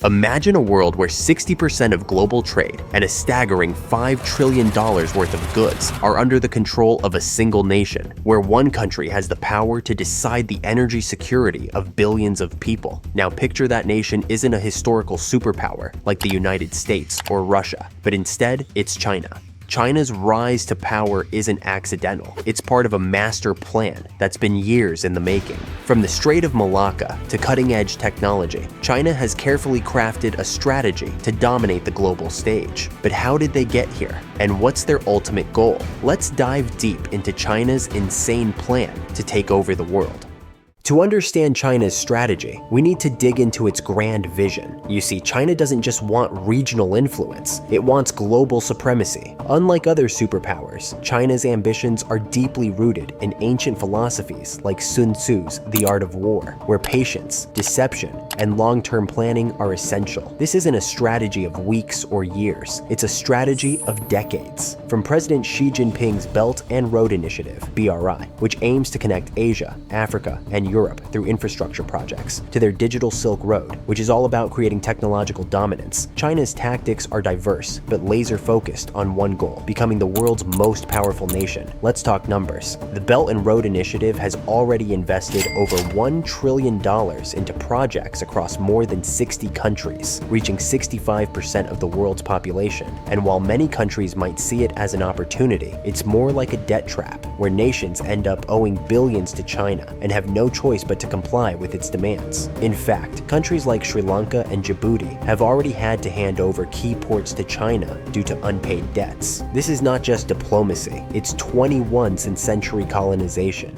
Imagine a world where 60% of global trade and a staggering $5 trillion worth of goods are under the control of a single nation, where one country has the power to decide the energy security of billions of people. Now picture that nation isn't a historical superpower like the United States or Russia, but instead it's China. China's rise to power isn't accidental. It's part of a master plan that's been years in the making. From the Strait of Malacca to cutting-edge technology, China has carefully crafted a strategy to dominate the global stage. But how did they get here? And what's their ultimate goal? Let's dive deep into China's insane plan to take over the world. To understand China's strategy, we need to dig into its grand vision. You see, China doesn't just want regional influence, it wants global supremacy. Unlike other superpowers, China's ambitions are deeply rooted in ancient philosophies like Sun Tzu's The Art of War, where patience, deception, and long-term planning are essential. This isn't a strategy of weeks or years, it's a strategy of decades. From President Xi Jinping's Belt and Road Initiative, BRI, which aims to connect Asia, Africa, and Europe through infrastructure projects, to their digital Silk Road, which is all about creating technological dominance, China's tactics are diverse, but laser-focused on one goal: becoming the world's most powerful nation. Let's talk numbers. The Belt and Road Initiative has already invested over $1 trillion into projects across more than 60 countries, reaching 65% of the world's population. And while many countries might see it as an opportunity, it's more like a debt trap, where nations end up owing billions to China and have no choice but to comply with its demands. In fact, countries like Sri Lanka and Djibouti have already had to hand over key ports to China due to unpaid debts. This is not just diplomacy, it's 21st century colonization.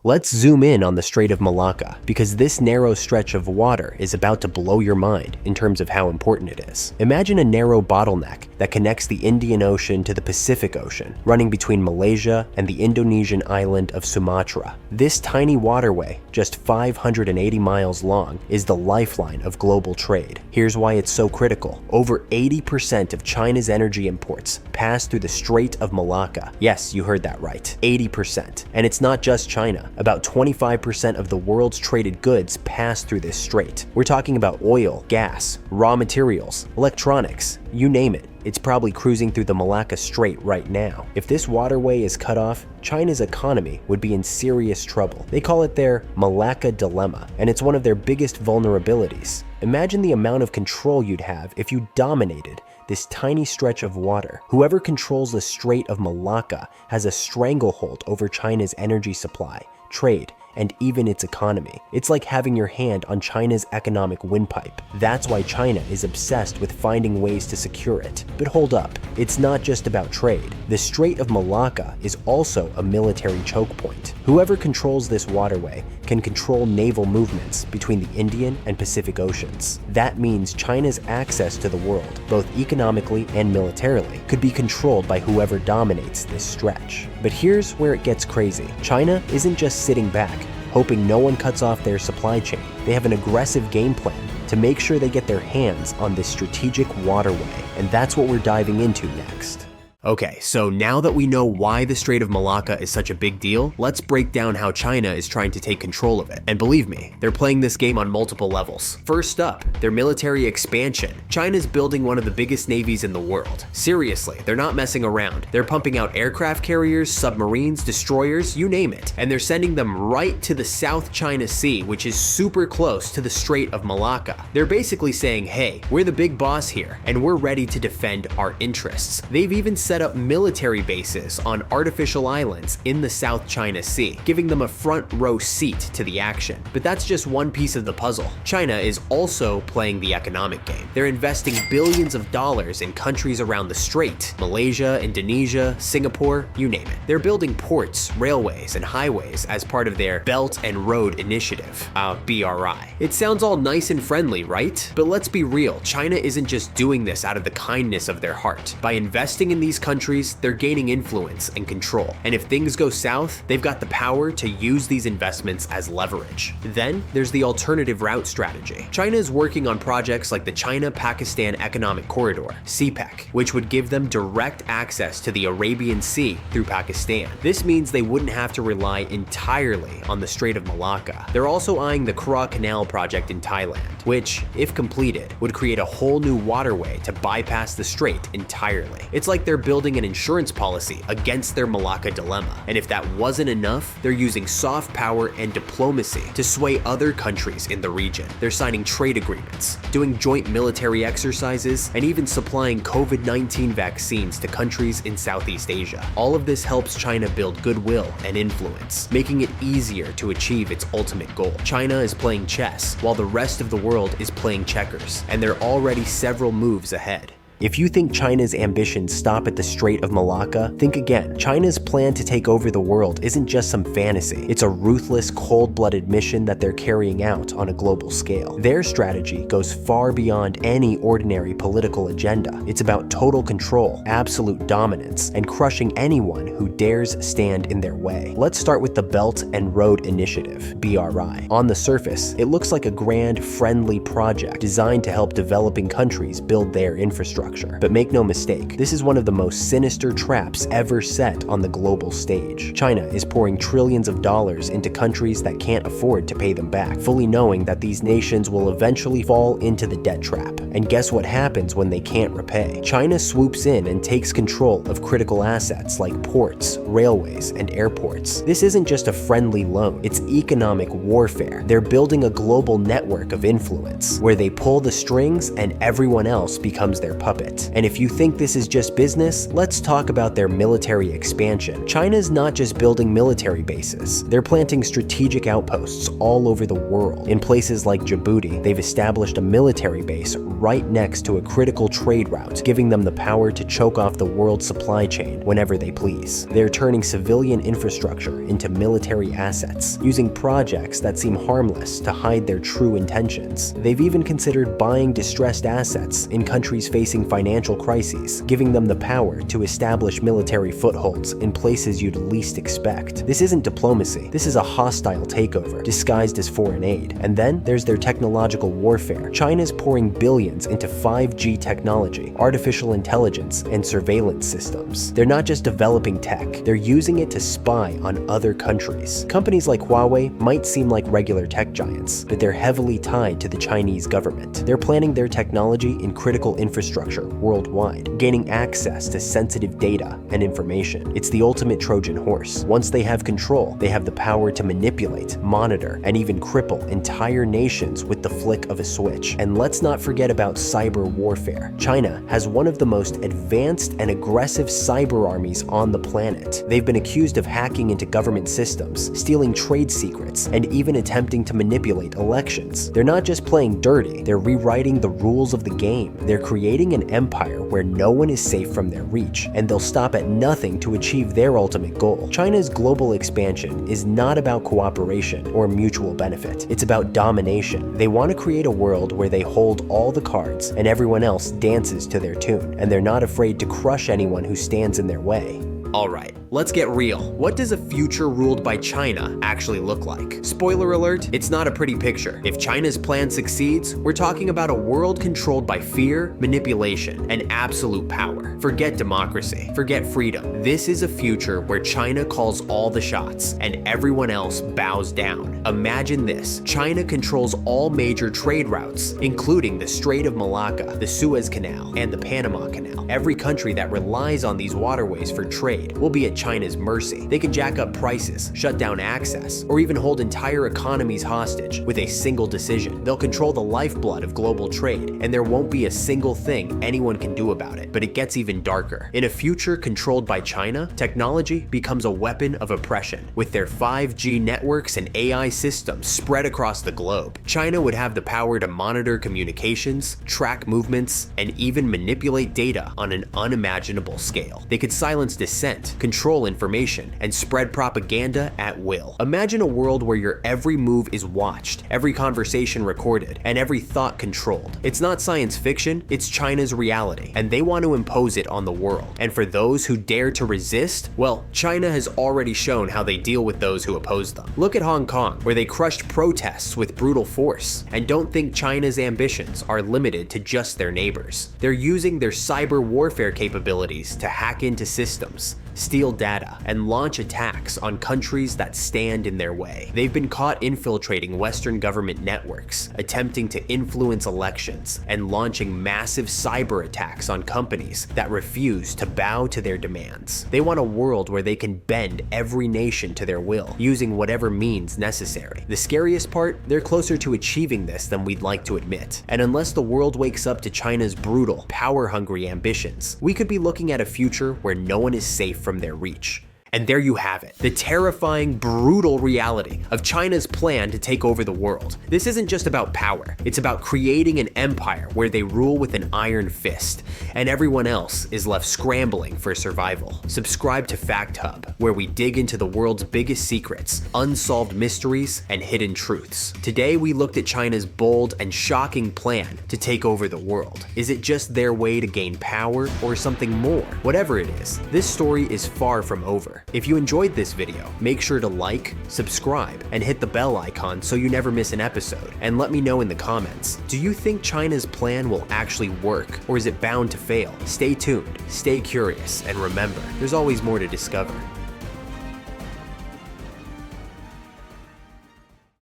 Let's zoom in on the Strait of Malacca, because this narrow stretch of water is about to blow your mind in terms of how important it is. Imagine a narrow bottleneck that connects the Indian Ocean to the Pacific Ocean, running between Malaysia and the Indonesian island of Sumatra. This tiny waterway, just 580 miles long, is the lifeline of global trade. Here's why it's so critical. Over 80% of China's energy imports pass through the Strait of Malacca. Yes, you heard that right, 80%. And it's not just China. About 25% of the world's traded goods pass through this strait. We're talking about oil, gas, raw materials, electronics, you name it. It's probably cruising through the Malacca Strait right now. If this waterway is cut off, China's economy would be in serious trouble. They call it their Malacca Dilemma, and it's one of their biggest vulnerabilities. Imagine the amount of control you'd have if you dominated this tiny stretch of water. Whoever controls the Strait of Malacca has a stranglehold over China's energy supply, trade, and even its economy. It's like having your hand on China's economic windpipe. That's why China is obsessed with finding ways to secure it. But hold up, it's not just about trade. The Strait of Malacca is also a military choke point. Whoever controls this waterway can control naval movements between the Indian and Pacific Oceans. That means China's access to the world, both economically and militarily, could be controlled by whoever dominates this stretch. But here's where it gets crazy. China isn't just sitting back, hoping no one cuts off their supply chain. They have an aggressive game plan to make sure they get their hands on this strategic waterway, and that's what we're diving into next. Okay, so now that we know why the Strait of Malacca is such a big deal, let's break down how China is trying to take control of it. And believe me, they're playing this game on multiple levels. First up, their military expansion. China's building one of the biggest navies in the world. Seriously, they're not messing around. They're pumping out aircraft carriers, submarines, destroyers, you name it. And they're sending them right to the South China Sea, which is super close to the Strait of Malacca. They're basically saying, hey, we're the big boss here, and we're ready to defend our interests. They've even set up military bases on artificial islands in the South China Sea, giving them a front row seat to the action. But that's just one piece of the puzzle. China is also playing the economic game. They're investing billions of dollars in countries around the strait: Malaysia, Indonesia, Singapore, you name it. They're building ports, railways, and highways as part of their Belt and Road Initiative, BRI. It sounds all nice and friendly, right? But let's be real, China isn't just doing this out of the kindness of their heart. By investing in these these countries, they're gaining influence and control. And if things go south, they've got the power to use these investments as leverage. Then there's the alternative route strategy. China is working on projects like the China-Pakistan Economic Corridor, CPEC, which would give them direct access to the Arabian Sea through Pakistan. This means they wouldn't have to rely entirely on the Strait of Malacca. They're also eyeing the Kra Canal project in Thailand, which, if completed, would create a whole new waterway to bypass the strait entirely. It's like they're building an insurance policy against their Malacca dilemma. And if that wasn't enough, they're using soft power and diplomacy to sway other countries in the region. They're signing trade agreements, doing joint military exercises, and even supplying COVID-19 vaccines to countries in Southeast Asia. All of this helps China build goodwill and influence, making it easier to achieve its ultimate goal. China is playing chess, while the rest of the world is playing checkers, and they're already several moves ahead. If you think China's ambitions stop at the Strait of Malacca, think again. China's plan to take over the world isn't just some fantasy. It's a ruthless, cold-blooded mission that they're carrying out on a global scale. Their strategy goes far beyond any ordinary political agenda. It's about total control, absolute dominance, and crushing anyone who dares stand in their way. Let's start with the Belt and Road Initiative, BRI. On the surface, it looks like a grand, friendly project designed to help developing countries build their infrastructure. But make no mistake, this is one of the most sinister traps ever set on the global stage. China is pouring trillions of dollars into countries that can't afford to pay them back, fully knowing that these nations will eventually fall into the debt trap. And guess what happens when they can't repay? China swoops in and takes control of critical assets like ports, railways, and airports. This isn't just a friendly loan, it's economic warfare. They're building a global network of influence, where they pull the strings and everyone else becomes their puppet. And if you think this is just business, let's talk about their military expansion. China's not just building military bases, they're planting strategic outposts all over the world. In places like Djibouti, they've established a military base right next to a critical trade route, giving them the power to choke off the world's supply chain whenever they please. They're turning civilian infrastructure into military assets, using projects that seem harmless to hide their true intentions. They've even considered buying distressed assets in countries facing financial crises, giving them the power to establish military footholds in places you'd least expect. This isn't diplomacy, this is a hostile takeover, disguised as foreign aid. And then there's their technological warfare. China's pouring billions into 5G technology, artificial intelligence, and surveillance systems. They're not just developing tech, they're using it to spy on other countries. Companies like Huawei might seem like regular tech giants, but they're heavily tied to the Chinese government. They're planting their technology in critical infrastructure worldwide, gaining access to sensitive data and information. It's the ultimate Trojan horse. Once they have control, they have the power to manipulate, monitor, and even cripple entire nations with the flick of a switch. And let's not forget about cyber warfare. China has one of the most advanced and aggressive cyber armies on the planet. They've been accused of hacking into government systems, stealing trade secrets, and even attempting to manipulate elections. They're not just playing dirty, they're rewriting the rules of the game. They're creating an empire where no one is safe from their reach, and they'll stop at nothing to achieve their ultimate goal. China's global expansion is not about cooperation or mutual benefit. It's about domination. They want to create a world where they hold all the cards and everyone else dances to their tune, and they're not afraid to crush anyone who stands in their way. Alright, let's get real. What does a future ruled by China actually look like? Spoiler alert, it's not a pretty picture. If China's plan succeeds, we're talking about a world controlled by fear, manipulation, and absolute power. Forget democracy, forget freedom. This is a future where China calls all the shots and everyone else bows down. Imagine this, China controls all major trade routes, including the Strait of Malacca, the Suez Canal, and the Panama Canal. Every country that relies on these waterways for trade will be at China's mercy. They can jack up prices, shut down access, or even hold entire economies hostage with a single decision. They'll control the lifeblood of global trade, and there won't be a single thing anyone can do about it. But it gets even darker. In a future controlled by China, technology becomes a weapon of oppression. With their 5G networks and AI systems spread across the globe, China would have the power to monitor communications, track movements, and even manipulate data on an unimaginable scale. They could silence dissent, control control information and spread propaganda at will. Imagine a world where your every move is watched, every conversation recorded, and every thought controlled. It's not science fiction, it's China's reality, and they want to impose it on the world. And for those who dare to resist, well, China has already shown how they deal with those who oppose them. Look at Hong Kong, where they crushed protests with brutal force. And don't think China's ambitions are limited to just their neighbors. They're using their cyber warfare capabilities to hack into systems, steal data, and launch attacks on countries that stand in their way. They've been caught infiltrating Western government networks, attempting to influence elections, and launching massive cyber attacks on companies that refuse to bow to their demands. They want a world where they can bend every nation to their will, using whatever means necessary. The scariest part, they're closer to achieving this than we'd like to admit. And unless the world wakes up to China's brutal, power-hungry ambitions, we could be looking at a future where no one is safe from their reach. And there you have it, the terrifying, brutal reality of China's plan to take over the world. This isn't just about power, it's about creating an empire where they rule with an iron fist, and everyone else is left scrambling for survival. Subscribe to Fact Hub, where we dig into the world's biggest secrets, unsolved mysteries, and hidden truths. Today we looked at China's bold and shocking plan to take over the world. Is it just their way to gain power, or something more? Whatever it is, this story is far from over. If you enjoyed this video, make sure to like, subscribe, and hit the bell icon so you never miss an episode. And let me know in the comments, do you think China's plan will actually work, or is it bound to fail? Stay tuned, stay curious, and remember, there's always more to discover.